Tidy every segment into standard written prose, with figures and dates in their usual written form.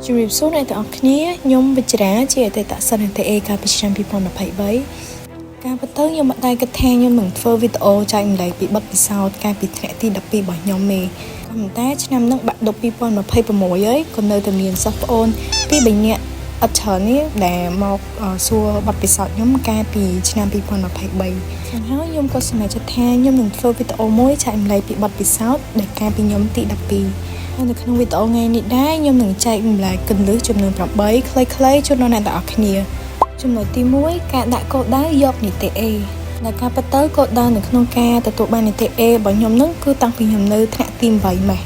ជំរាបសួរអ្នកទាំងអស់គ្នាខ្ញុំវិជ្រាជាអតីតសិស្សនិស្សិត A កាលពីឆ្នាំ2023ការពិតទៅខ្ញុំមិនដែលគិតថាខ្ញុំនឹងធ្វើវីដេអូចែកម្លែកពីបទពិសោធន៍កាលពីថ្នាក់ទី12របស់ខ្ញុំទេក៏ប៉ុន្តែឆ្នាំនោះបាក់ឌុប2026ហើយក៏នៅតែមានសិស្សប្អូនពីរ3នាក់អត់ច្រើននេះដែលមកសួរបទពិសោធន៍ខ្ញុំកាលពីឆ្នាំ2023ចឹងហើយខ្ញុំក៏សម្រេចចិត្តថាខ្ញុំនឹងធ្វើវីដេអូមួយចែកម្លែកពីបទពិសោធន៍ដែលកាលពីខ្ញុំទី12នៅក្នុងវីដេអូថ្ងៃនេះដែរខ្ញុំនឹងចែកម្លែកគន្លឹះចំនួន8ខ្លីៗជូនដល់អ្នកទាំងអស់គ្នាចំណុចទី1ការដាក់គោលដៅយកនីតិ A ដែលការពិតទៅគោលដៅនៅក្នុងការទទួលបាននីតិ A របស់ខ្ញុំនឹងគឺតាំងពីខ្ញុំនៅថ្នាក់ទី8ម៉េះ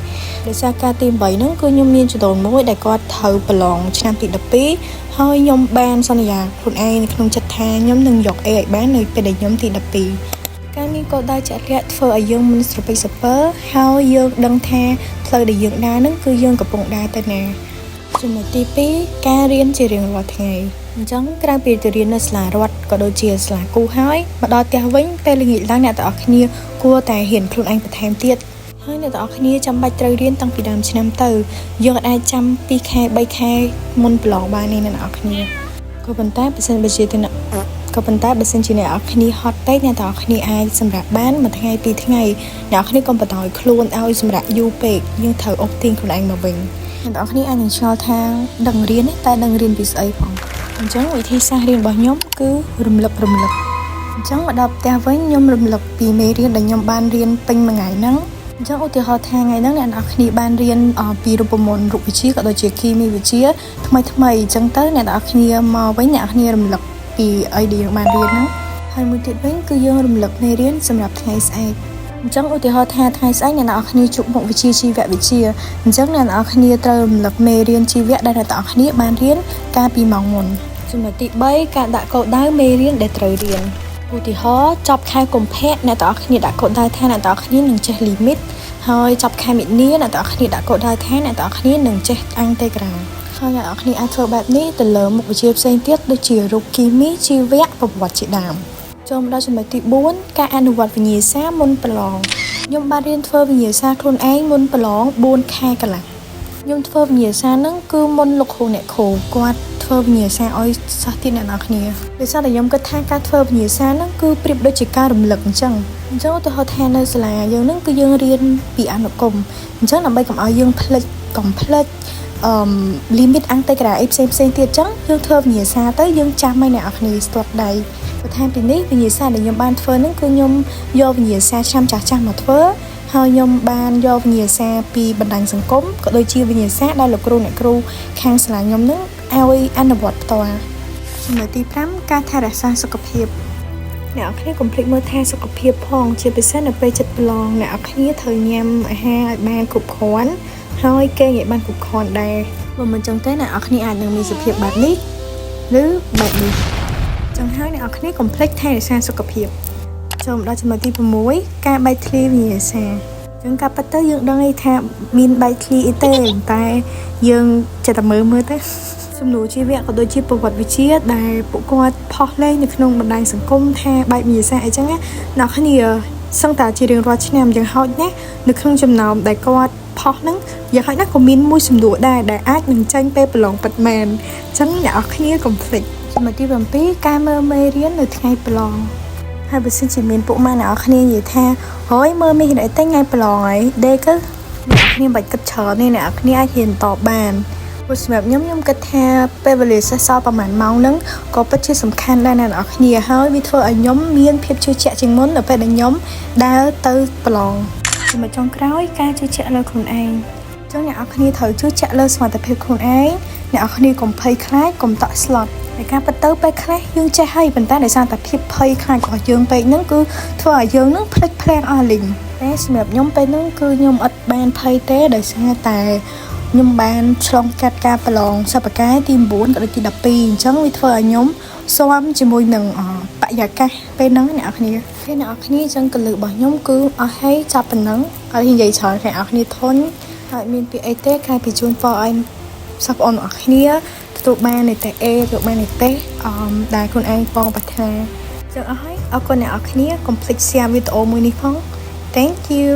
ដោយសារការទី8ហ្នឹងគឺខ្ញុំមានចំនួនមួយដែលគាត់ត្រូវប្រឡងឆ្នាំទី12ហើយខ្ញុំបានសន្យាខ្លួនឯងនៅក្នុងចិត្តថាខ្ញុំនឹងយក A ឲ្យបាននៅពេលដែលខ្ញុំទី12ការមានគោលដៅជាក់លាក់ធ្វើឲ្យយើងមានស្រពេចសពើហើយយើងដឹងថាផ្លូវដែលយើងដើរហ្នឹងគឺយើងកំពុងដើរទៅណាចំណុចទី2ការរៀនជារៀងរាល់ថ្ងៃអញ្ចឹងក្រៅពីទៅរៀននៅសាលារដ្ឋក៏ដូចជាសាលាគូហើយមកដល់ផ្ទះវិញពេលល្ងាចឡើងអ្នកទាំងអស់គ្នាគួរតែរៀនខ្លួនឯងបន្ថែមទៀតហើយអ្នកទាំងអស់គ្នាចាំបាច់ត្រូវរៀនតាំងពីដើមឆ្នាំទៅយើងអាចចាំ2ខែ3ខែមុនប្រឡងបានទេអ្នកទាំងអស់គ្នាក៏ប៉ុន្តែបើសិនជាអ្នកអស់គ្នាហត់ពេកអ្នកទាំងអស់គ្នាអាចសម្រាប់បានមួយថ្ងៃ2ថ្ងៃអ្នកអស់គ្នាកុំបន្តឲ្យខ្លួនឲ្យសម្រាប់យូរពេកយើងត្រូវអុកទាញខ្លួនឯងមកវិញអ្នកទាំងអស់គ្នាអាចនឹងឆ្ងល់ថាដឹងរៀនតែដឹងរៀនពីស្អីផងអញ្ចឹងវិធីសាស្ត្ររៀនរបស់ខ្ញុំគឺរំលឹកអញ្ចឹងមកដល់ផ្ទះវិញខ្ញុំរំលឹកពីមេរៀនដែលខ្ញុំបានរៀនពេញមួយថ្ងៃហ្នឹងអញ្ចឹងឧទាហរណ៍ថាថ្ងៃហ្នឹងអ្នកនរគ្នាបានរៀនពីរូបមន្តរូបវិទ្យាក៏ដូចជាគីមីវិទ្យាថ្មីអញ្ចឹងទៅអ្នកនរគ្នាមកវិញអ្នកនរគ្នារំលឹកពីអីដែលយើងបានរៀនហ្នឹងហើយមួយទៀតវិញគឺយើងរំលឹកមេរៀនសម្រាប់ថ្ងៃស្អែកអញ្ចឹងឧទាហរណ៍ថាថ្ងៃស្អែកអ្នកនរគ្នាជួបមុខវិជ្ជាជីវវិទ្យាអញ្ចឹងអ្នកនរគ្នាត្រូវរំលឹកមេរៀនជីវៈដែលអ្នកនរគ្នាបានរៀនកាលពីម៉ោងមុនចំណុចទី3ការដាក់គោលដៅមេរៀនដែលត្រូវរៀនឧទាហរណ៍ចប់ខែកុម្ភៈអ្នកទាំងអស់គ្នាដាក់គោលដៅថាអ្នកទាំងអស់គ្នានឹងចេះ limit ហើយចប់ខែមិនិនាអ្នកទាំងអស់គ្នាដាក់គោលដៅថាអ្នកទាំងអស់គ្នានឹងចេះ integral ហើយអ្នកទាំងអស់គ្នាអាចធ្វើបែបនេះទៅលើមុខវិជ្ជាផ្សេងទៀតដូចជារូបគីមីជីវៈប្រវត្តិជាដើមចូលមកដល់ចំណុចទី4ការអនុវត្តវិញ្ញាសាមុនប្រឡងខ្ញុំបានរៀនធ្វើវិញ្ញាសាខ្លួនឯងមុនប្រឡង4ខែកន្លះខ្ញុំធ្វើវិញ្ញាសាហ្នឹងគឺមុនលោកគ្រូអ្នកគ្រូគាត់ធ្វើវិញ្ញាសាឲ្យសិស្សទៀតអ្នកនរគ្នាដោយសារតែខ្ញុំគិតថាការធ្វើវិញ្ញាសាហ្នឹងគឺប្រៀបដូចជាការរំលឹកអញ្ចឹងឧទាហរណ៍ថានៅសាលាយើងហ្នឹងគឺយើងរៀនពីអនុគមអញ្ចឹងដើម្បីកុំឲ្យយើងភ្លេចlimit integral អីផ្សេងទៀតអញ្ចឹងយើងធ្វើវិញ្ញាសាទៅយើងចាំឲ្យអ្នកនរគ្នាស្ទាត់ដៃបន្ថែមពីនេះវិញ្ញាសាដែលខ្ញុំបានធ្វើហ្នឹងគឺខ្ញុំយកវិញ្ញាសាឆ្នាំចាស់មកធ្វើហើយខ្ញុំបានយកវិញ្ញាសាពីបណ្ដាញសង្គមក៏ដូចជាវិញ្ញាសាដែលលោកគ្រូអ្នកគ្រូខាងសាលាខ្ញុំនឹងឲ្យអនុវត្តផ្ទាល់ចំណុចទី5ការថែរក្សាសុខភាពអ្នកនរគ្នាកុំភ្លេចមើលថែសុខភាពផងជាពិសេសនៅពេលជិតប្រឡងអ្នកនរគ្នាត្រូវញ៉ាំអាហារឲ្យបានគ្រប់គ្រាន់ហើយគេឲ្យបានគ្រប់គ្រាន់ដែរបើមិនចឹងទេអ្នកនរគ្នាអាចនឹងមានសុខភាពបែបនេះឬបែបនេះចឹងហើយអ្នកនរគ្នាកុំភ្លេចថែរក្សាសុខភាពចូលមកដល់ចំណុចទី6ការបែកធ្លាយវិញ្ញាសាចឹងការប៉ັດទៅយើងដឹងថាមានបែកធ្លាយអីទេតែយើងចិត្តតែមើលទៅសំណួរជីវៈក៏ដូចជាប្រវត្តិវិទ្យាដែលពួកគាត់ផុសលេងនៅក្នុងបណ្ដាញសង្គមថាបែកវិញ្ញាសាអីចឹងណាអ្នកគ្នាសឹងតែជារៀងរាល់ឆ្នាំយ៉ាងហោចណាស់នៅក្នុងចំណោមដែលគាត់ផុសហ្នឹងយ៉ាងហោចណាស់ក៏មានមួយសំណួរដែរដែលអាចនឹងចាញ់ពេលប្រឡងពិតមែនចឹងអ្នកគ្នាកុំភ្លេចចំណុចទី7ការមើលមេរៀននៅថ្ងៃប្រឡងហើយបើសិនជាមានពួកម៉ាអ្នកគ្នានិយាយថាហើយមើលមេរៀនអីទៅថ្ងៃប្រឡងហើយដេកទៅអ្នកគ្នាបាច់គិតច្រើនទេអ្នកគ្នាអាចរៀនតបបានព្រោះសម្រាប់ខ្ញុំគិតថាពេលវេលាសេសសល់ប្រហែលម៉ោងហ្នឹងក៏ពិតជាសំខាន់ដែរអ្នកគ្នាហើយវាធ្វើឲ្យខ្ញុំមានភាពជឿជាក់ជាងមុននៅពេលដែលខ្ញុំដើរទៅប្រឡងចំណុចចុងក្រោយការជឿជាក់លើខ្លួនឯងចឹងអ្នកគ្នាត្រូវជឿជាក់លើសមត្ថភាពខ្លួនឯងអ្នកគ្នាកុំភ័យខ្លាចកុំតក់ស្លុតในការពិតទៅពេលខ្លះយើងចេះហើយប៉ុន្តែដោយសារតែភាពភ័យខ្លាចរបស់យើងពេកហ្នឹងគឺធ្វើឲ្យយើងហ្នឹងភ្លេចភ្លាំងអស់លីងតែសម្រាប់ខ្ញុំពេលហ្នឹងគឺខ្ញុំអត់បានភ័យទេដោយសារតែខ្ញុំបានឆ្លងកាត់ការប្រឡងសិប្បកម្មទី9ក៏ដូចទី12អញ្ចឹងវាធ្វើឲ្យខ្ញុំស៊ាំជាមួយនឹងបរិយាកាសពេលហ្នឹងអ្នកនរគ្នាអញ្ចឹងកលឹះរបស់ខ្ញុំគឺអស់ហើយចាប់ប៉ុណ្ណឹងឲ្យនិយាយច្រើនអ្នកនរគ្នាធន់ហើយមានពីអីទេក្រៅពីជូនពរឲ្យសិស្សបងប្អូនអ្នកនរគ្នាទទួលបាននីតិ A ទទួលបាននីតិដែលខ្លួនឯងបងប្រាថ្នាចឹងអស់ហើយអរគុណអ្នកនរគ្នាកុំភ្លេច share វីដេអូមួយនេះផង Thank you